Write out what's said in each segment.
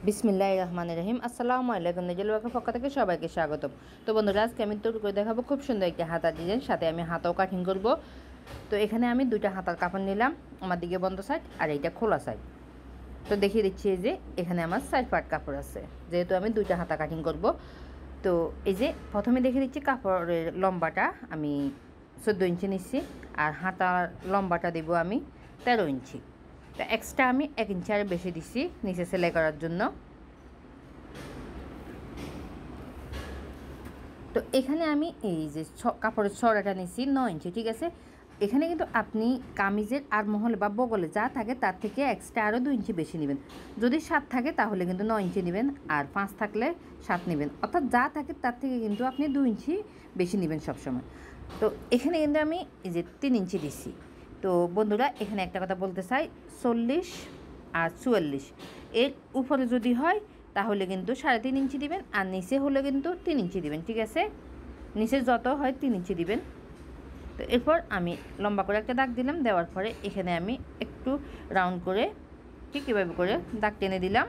বিসমিল্লাহির রহমানির রহিম। আসসালামু আলাইকুম। নিজের ওয়ার্কের পক্ষ থেকে সবাইকে স্বাগতম। তো বন্ধুরা, আজকে আমি তৈরি করে দেখাবো খুব সুন্দর একটি হাতার ডিজাইন, সাথে আমি হাতাও কাটিং করব। তো এখানে আমি দুইটা হাতার কাপড় নিলাম, আমার দিকে বন্ধ সাইড আর এইটা খোলা সাইড। তো দেখিয়ে দিচ্ছি এই যে এখানে আমার সাইড পার্ট কাপড় আছে, যেহেতু আমি দুইটা হাতা কাটিং করব। তো এই যে প্রথমে দেখিয়ে দিচ্ছি কাপড়ের লম্বাটা আমি 14 ইঞ্চি নিচ্ছি, আর হাতার লম্বাটা দেব আমি 13 ইঞ্চি। তো এক্সট্রা আমি 1 ইঞ্চি আর বেশি দিচ্ছি নিচে সেলাই করার জন্য। তো এখানে আমি এই যে কাপড়ের ছড়াটা নিচ্ছি 9 ইঞ্চি, ঠিক আছে। এখানে কিন্তু আপনি কামিজের আর মহলে বা বগলে যা থাকে তার থেকে এক্সট্রা আরও 2 ইঞ্চি বেশি নেবেন। যদি 7 থাকে তাহলে কিন্তু 9 ইঞ্চি নেবেন, আর 5 থাকলে 7 নেবেন, অর্থাৎ যা থাকে তার থেকে কিন্তু আপনি 2 ইঞ্চি বেশি নেবেন সবসময়। তো এখানে কিন্তু আমি এই যে 3 ইঞ্চি দিচ্ছি। তো বন্ধুরা, এখানে একটা কথা বলতে চাই, 40 আর 44 এর উপরে যদি হয় তাহলে কিন্তু 3.5 ইঞ্চি দিবেন, আর নিচে হলে কিন্তু 3 ইঞ্চি দিবেন, ঠিক আছে। নিচে যত হয় 3 ইঞ্চি দিবেন। তো এরপর আমি লম্বা করে একটা দাগ দিলাম, দেওয়ার পরে এখানে আমি একটু রাউন্ড করে ঠিক এভাবে করে দাগ টেনে দিলাম।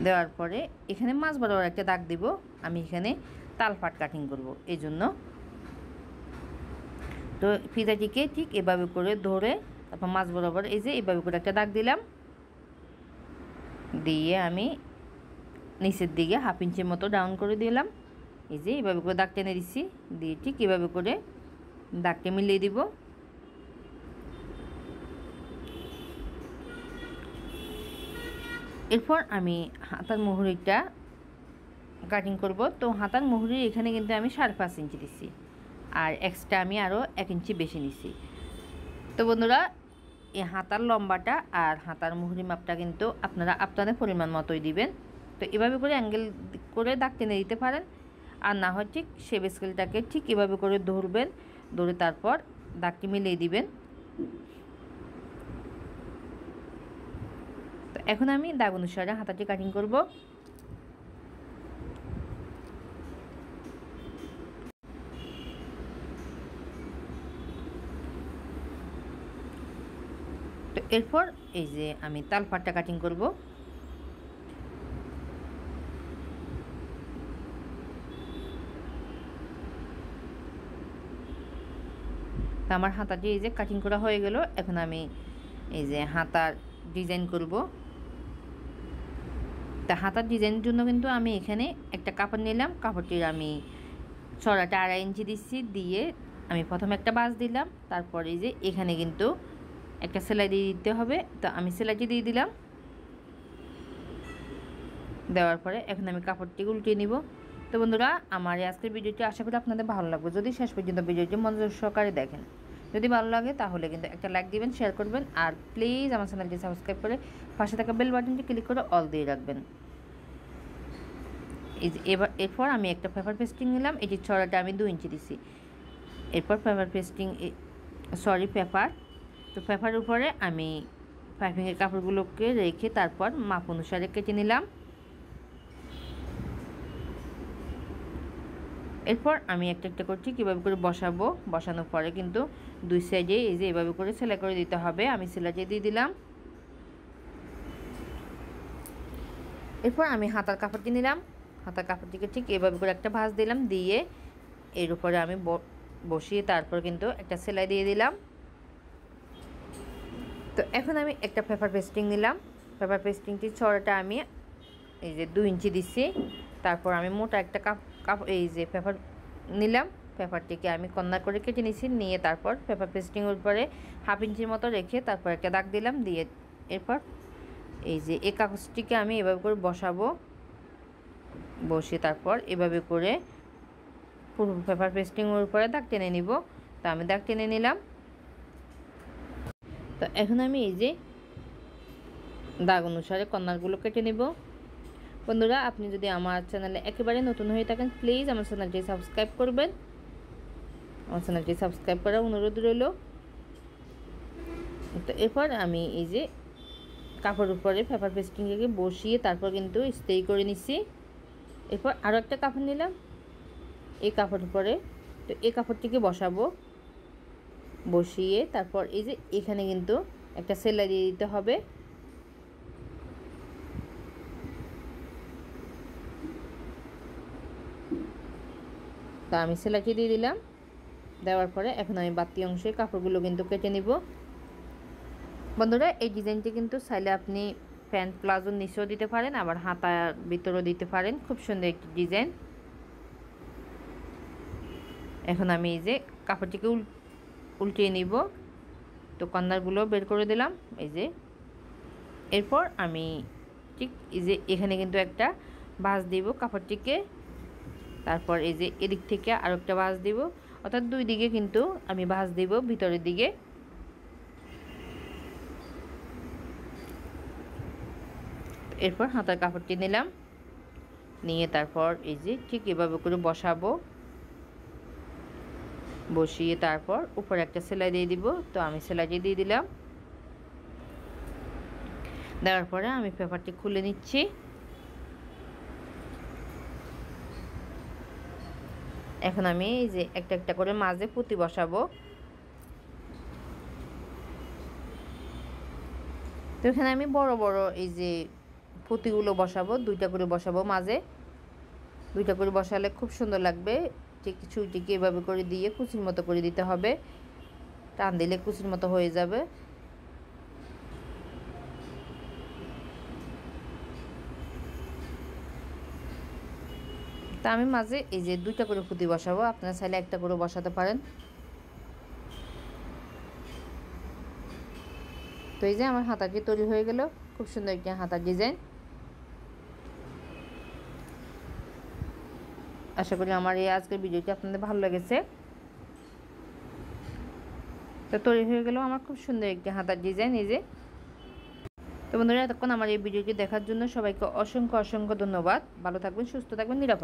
দেওয়ার পরে এখানে মাছ বরাবর একটা দাগ দিব, আমি এখানে তালপাট কাটিং করব এই জন্য। তো ফিতাটিকে ঠিক এভাবে করে ধরে তারপর মাছ বরাবর এই যে এভাবে করে একটা দাগ দিলাম, দিয়ে আমি নিচের দিকে 1/2 ইঞ্চির মতো ডাউন করে দিলাম। এই যে এইভাবে করে দাগ টেনে দিচ্ছি, দিয়ে ঠিক এভাবে করে দাগটা মিলিয়ে দিব। এরপর আমি হাতার মুহুরিটা কাটিং করব। তো হাতার মুহুরি এখানে কিন্তু আমি 5.5 ইঞ্চি দিচ্ছি, আর এক্সট্রা আমি আরও 1 ইঞ্চি বেশি নিচ্ছি। তো বন্ধুরা, এই হাতার লম্বাটা আর হাতার মুহুরি মাপটা কিন্তু আপনারা আপনাদের পরিমাণ মতোই দিবেন। তো এভাবে করে অ্যাঙ্গেল করে দাগ টেনে দিতে পারেন, আর না হয় ঠিক শেপ স্কেলটাকে ঠিক এভাবে করে ধরবেন, ধরে তারপর দাগটি মিলিয়ে দিবেন। তো এখন আমি দাগ অনুসারে হাতাটি কাটিং করব। তো এরপর এই যে আমি তালপাটটা কাটিং করব। তো আমার হাতাটি এই যে কাটিং করা হয়ে গেল। এখন আমি এই যে হাতার ডিজাইন করব। তা হাতার ডিজাইনের জন্য কিন্তু আমি এখানে একটা কাপড় নিলাম, কাপড়টির আমি ছড়াটা 2.5 ইঞ্চি দিচ্ছি, দিয়ে আমি প্রথমে একটা বাঁশ দিলাম, তারপর এই যে এখানে কিন্তু একটা সেলাই দিয়ে দিতে হবে। তো আমি সেলাইটি দিয়ে দিলাম, দেওয়ার পরে এখন আমি কাপড়টি উল্টিয়ে নিব। তো বন্ধুরা, আমার আজকের ভিডিওটি আশা করি আপনাদের ভালো লাগবে। যদি শেষ পর্যন্ত ভিডিওটি মনোযোগ সহকারে দেখেন, যদি ভালো লাগে তাহলে কিন্তু একটা লাইক দিবেন, শেয়ার করবেন, আর প্লিজ আমার চ্যানেলটি সাবস্ক্রাইব করে পাশে থাকা বেল বাটনটি ক্লিক করে অল দিয়ে রাখবেন। এরপর আমি একটা পেপার পেস্টিং নিলাম, এটির ছড়াটা আমি 2 ইঞ্চি দিছি। এরপর পেপার পেস্টিং পেপার, তো পেপারের উপরে আমি পাইপিংয়ের কাপড়গুলোকে রেখে তারপর মাপ অনুসারে কেটে নিলাম। এরপর আমি একটা একটা করছি কীভাবে করে বসাবো, বসানোর পরে কিন্তু 2 সাইডে এই যে এভাবে করে সেলাই করে দিতে হবে। আমি সেলাইটি দিয়ে দিলাম। এরপর আমি হাতার কাপড়টি নিলাম, হাতার কাপড়টিকে ঠিক এভাবে করে একটা ভাঁজ দিলাম, দিয়ে এর উপরে আমি বসিয়ে তারপর কিন্তু একটা সেলাই দিয়ে দিলাম। তো এখন আমি একটা পেপার পেস্টিং নিলাম, পেপার পেস্টিংটির ছড়াটা আমি এই যে 2 ইঞ্চি দিচ্ছি। তারপর আমি মোটা একটা এই যে পেপার নিলাম, পেপারটিকে আমি কর্নার করে কেটে নিচ্ছি, নিয়ে তারপর পেপার পেস্টিংয়ের উপরে 1/2 ইঞ্চির মতো রেখে তারপর একটা দাগ দিলাম, দিয়ে এরপর এই যে এই কাগজটিকে আমি এভাবে করে বসাবো, বসে তারপর এভাবে করে পুরো পেপার পেস্টিংয়ের উপরে দাগ টেনে নিব। তো আমি দাগ টেনে নিলাম। তো এখন আমি এই যে দাগ অনুসারে কর্নারগুলো কেটে নেব। বন্ধুরা, আপনি যদি আমার চ্যানেলে একেবারে নতুন হয়ে থাকেন, প্লিজ আমার চ্যানেলটি সাবস্ক্রাইব করবেন। আমার চ্যানেলটি সাবস্ক্রাইব করার অনুরোধ রইল। তো এরপর আমি এই যে কাপড়ের উপরে পেপার পেস্টিংকে বসিয়ে তারপর কিন্তু স্টে করে নিচ্ছি। এরপর আরও একটা কাপড় নিলাম এই কাপড়ের উপরে, তো এই কাপড়টিকে বসাবো, বসিয়ে তারপর এই যে এখানে কিন্তু একটা সেলাই দিয়ে দিতে হবে। তো আমি সেলাইটি দিয়ে দিলাম। দেওয়ার পরে এখন আমি বাড়তি অংশে কাপড়গুলো কিন্তু কেটে নিব। বন্ধুরা এই ডিজাইনটি কিন্তু চাইলে আপনি প্যান্ট প্লাজোর নিচেও দিতে পারেন, আবার হাতার ভিতরেও দিতে পারেন। খুব সুন্দর একটি ডিজাইন। এখন আমি এই যে কাপড়টিকে উল্টিয়ে নিব। তো কর্নারগুলো বের করে দিলাম এই যে। এরপর আমি ঠিক এই যে এখানে কিন্তু একটা ভাঁজ দিব কাপড়টিকে, তারপর এই যে এদিক থেকে আর একটা ভাঁজ দিব, অর্থাৎ দুই দিকে কিন্তু আমি ভাঁজ দিব ভিতরের দিকে। এরপর হাতার কাপড়টি নিলাম, নিয়ে তারপর এই যে ঠিক এভাবে করে বসাবো। বসিয়ে তারপর উপরে একটা সেলাই দিয়ে দিব। তো আমি সেলাইটি দিয়ে দিলাম। দেওয়ার পরে আমি পেপারটি খুলে নিচ্ছি। এখন আমি এই যে একটা একটা করে মাঝে পুঁতি বসাবো। তো এখানে আমি বড় বড় এই যে পুঁতিগুলো বসাবো, দুইটা করে বসাবো মাঝে। দুইটা করে বসালে খুব সুন্দর লাগবে। ঠিক সুইটিকে এভাবে করে দিয়ে কুচির মতো করে দিতে হবে, টান দিলে কুচির মতো হয়ে যাবে। তা আমি মাঝে এই যে দুইটা করে পুঁতি বসাবো, আপনারা চাইলে একটা করে বসাতে পারেন। তো এই যে আমার হাতাটি তৈরি হয়ে গেল, খুব সুন্দর একটা হাতার ডিজাইন। আশা করি আমার এই আজকের ভিডিওটি আপনাদের ভালো লেগেছে। তো তৈরি হয়ে গেল আমার খুব সুন্দর একটি হাতার ডিজাইন এই যে। তো বন্ধুরা এতক্ষণ আমার এই ভিডিওটি দেখার জন্য সবাইকে অসংখ্য অসংখ্য ধন্যবাদ। ভালো থাকবেন, সুস্থ থাকবেন, নিরাপদ।